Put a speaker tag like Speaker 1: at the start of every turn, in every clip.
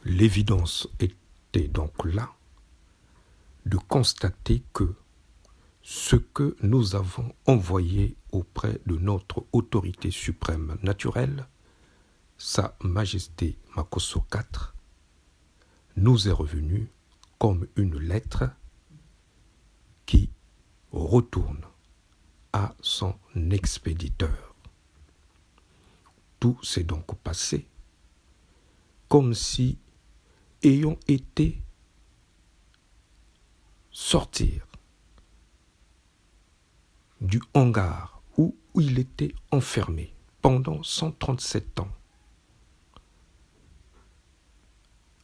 Speaker 1: L'évidence était donc là de constater que ce que nous avons envoyé auprès de notre autorité suprême naturelle, Sa Majesté Makosso IV, nous est revenu comme une lettre qui retourne à son expéditeur. Tout s'est donc passé comme si ayant été sortir du hangar où il était enfermé pendant 137 ans.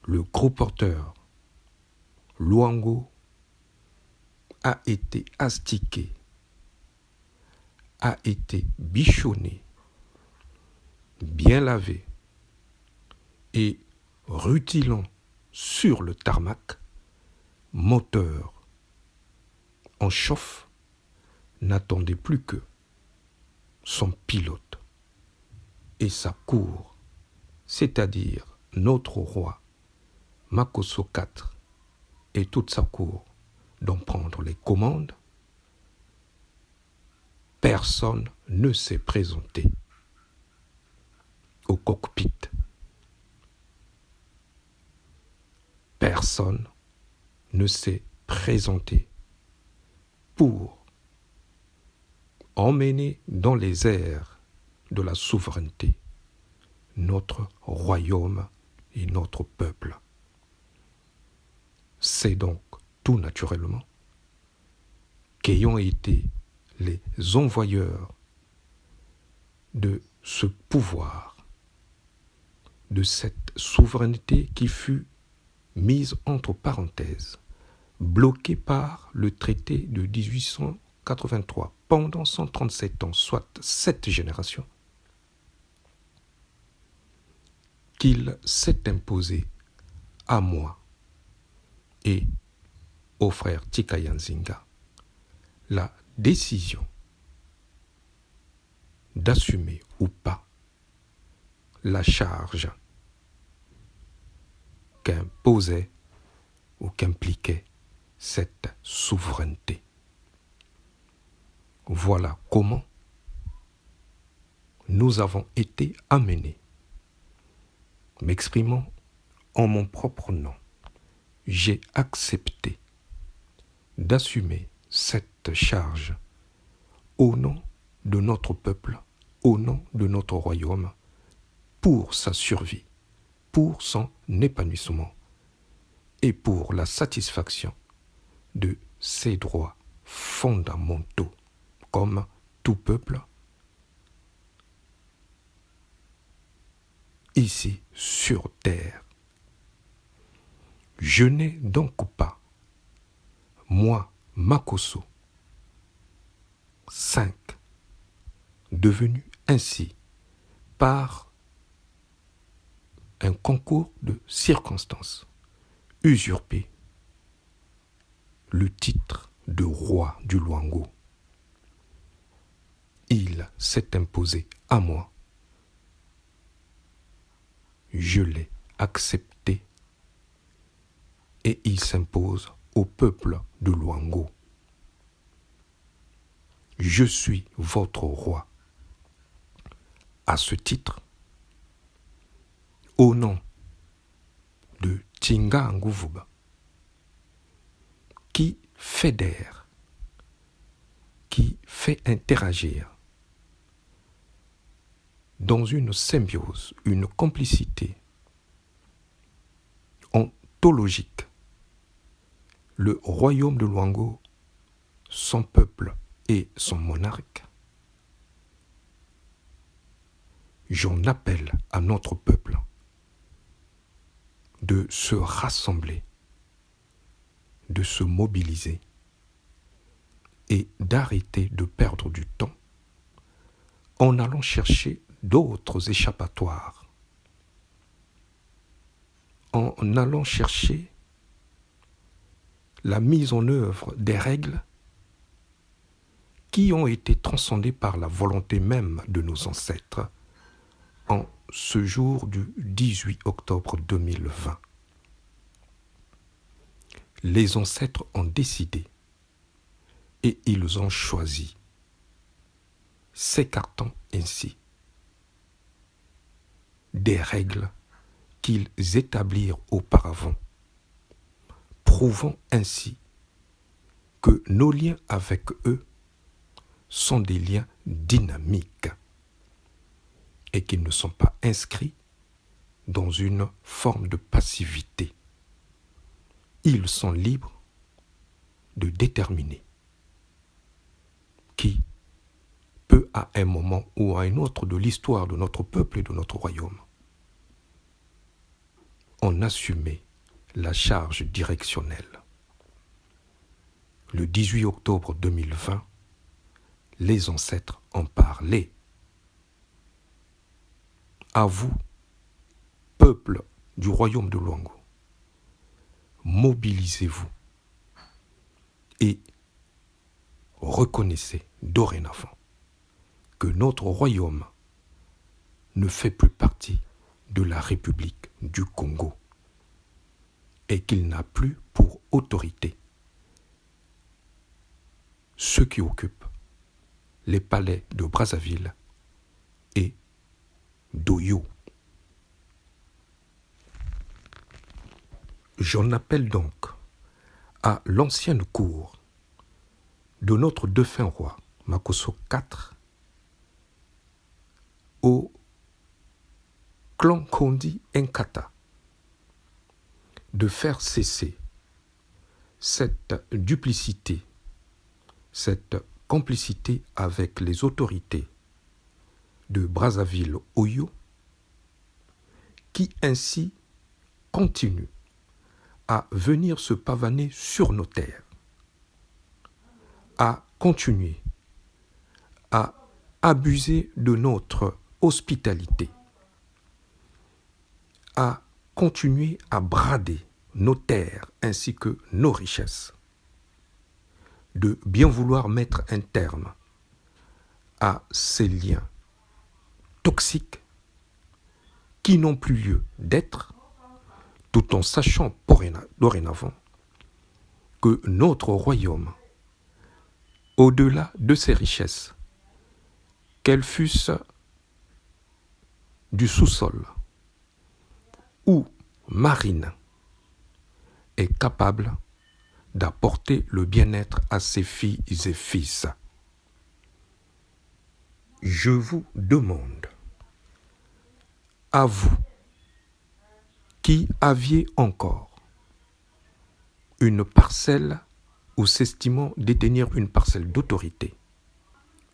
Speaker 1: Le gros porteur Luango a été astiqué, a été bichonné, bien lavé et rutilant sur le tarmac, moteur en chauffe, n'attendait plus que son pilote et sa cour, c'est-à-dire notre roi Makosso IV et toute sa cour, d'en prendre les commandes. Personne ne s'est présenté au cockpit. Personne ne s'est présenté pour emmener dans les airs de la souveraineté notre royaume et notre peuple. C'est donc tout naturellement qu'ayant été les envoyeurs de ce pouvoir, de cette souveraineté qui fut mise entre parenthèses, bloquée par le traité de 1883 pendant 137 ans, soit 7 générations, qu'il s'est imposé à moi et au frère Tikaya Nzinga la décision d'assumer ou pas la charge qu'imposait ou qu'impliquait cette souveraineté. Voilà comment nous avons été amenés, m'exprimant en mon propre nom. J'ai accepté d'assumer cette charge au nom de notre peuple, au nom de notre royaume, pour sa survie, pour son épanouissement et pour la satisfaction de ses droits fondamentaux, comme tout peuple ici sur terre. Je n'ai donc pas, moi, Makosso, 5, devenu ainsi par un concours de circonstances, usurpé le titre de roi du Luango. Il s'est imposé à moi. Je l'ai accepté et il s'impose au peuple de Luango. Je suis votre roi. À ce titre, au nom de Tinga Nguvuba, qui fédère, qui fait interagir dans une symbiose, une complicité ontologique, le royaume de Luango, son peuple et son monarque. J'en appelle à notre peuple de se rassembler, de se mobiliser et d'arrêter de perdre du temps en allant chercher d'autres échappatoires, en allant chercher la mise en œuvre des règles qui ont été transcendées par la volonté même de nos ancêtres en ce jour du 18 octobre 2020. les ancêtres ont décidé et ils ont choisi, s'écartant ainsi des règles qu'ils établirent auparavant, prouvant ainsi que nos liens avec eux sont des liens dynamiques et qu'ils ne sont pas inscrits dans une forme de passivité. Ils sont libres de déterminer qui peut à un moment ou à un autre de l'histoire de notre peuple et de notre royaume en assumer la charge directionnelle. Le 18 octobre 2020, les ancêtres en parlaient. À vous, peuple du royaume de Luango, mobilisez-vous et reconnaissez dorénavant que notre royaume ne fait plus partie de la République du Congo et qu'il n'a plus pour autorité ceux qui occupent les palais de Brazzaville et d'Oyo. J'en appelle donc à l'ancienne cour de notre défunt roi, Makosso IV, au clan Kondi Nkata, de faire cesser cette duplicité, cette complicité avec les autorités de Brazzaville-Oyo, qui ainsi continuent à venir se pavaner sur nos terres, à continuer à abuser de notre hospitalité, à continuer à brader nos terres ainsi que nos richesses, de bien vouloir mettre un terme à ces liens toxiques qui n'ont plus lieu d'être, tout en sachant dorénavant que notre royaume, au-delà de ses richesses, qu'elles fussent du sous-sol ou marines, est capable d'apporter le bien-être à ses filles et fils. Je vous demande, à vous, qui aviez encore une parcelle ou s'estimant détenir une parcelle d'autorité,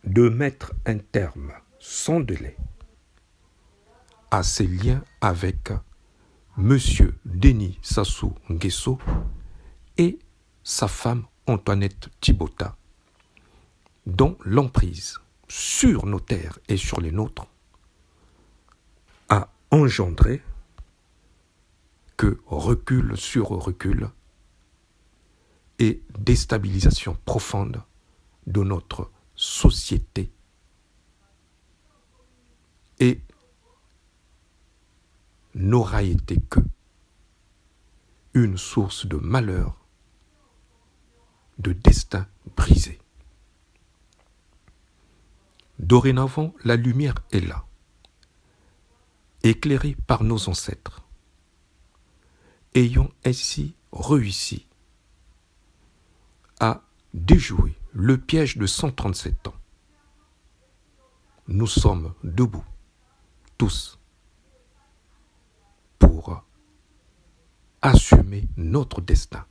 Speaker 1: de mettre un terme sans délai à ses liens avec M. Denis Sassou Nguesso et sa femme Antoinette Thibota, dont l'emprise sur nos terres et sur les nôtres a engendré que recul sur recul et déstabilisation profonde de notre société et n'aura été que une source de malheur, de destin brisé. Dorénavant, la lumière est là, éclairée par nos ancêtres, ayant ainsi réussi à déjouer le piège de 137 ans. Nous sommes debout, tous, pour assumer notre destin,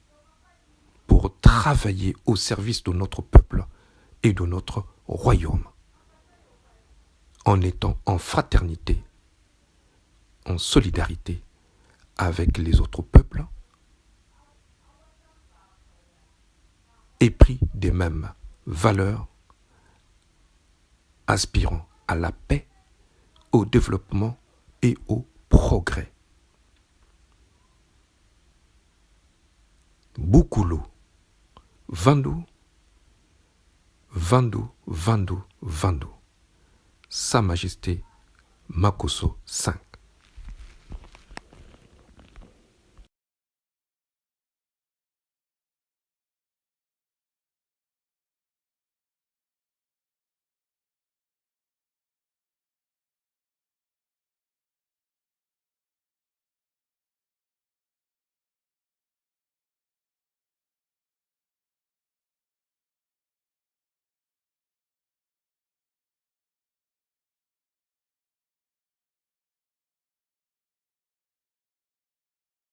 Speaker 1: pour travailler au service de notre peuple et de notre royaume, en étant en fraternité, en solidarité avec les autres peuples, épris des mêmes valeurs, aspirant à la paix, au développement et au progrès. Boukoulou, Vandou, Vandou, Vandou, Vandou. Sa Majesté Makosso V.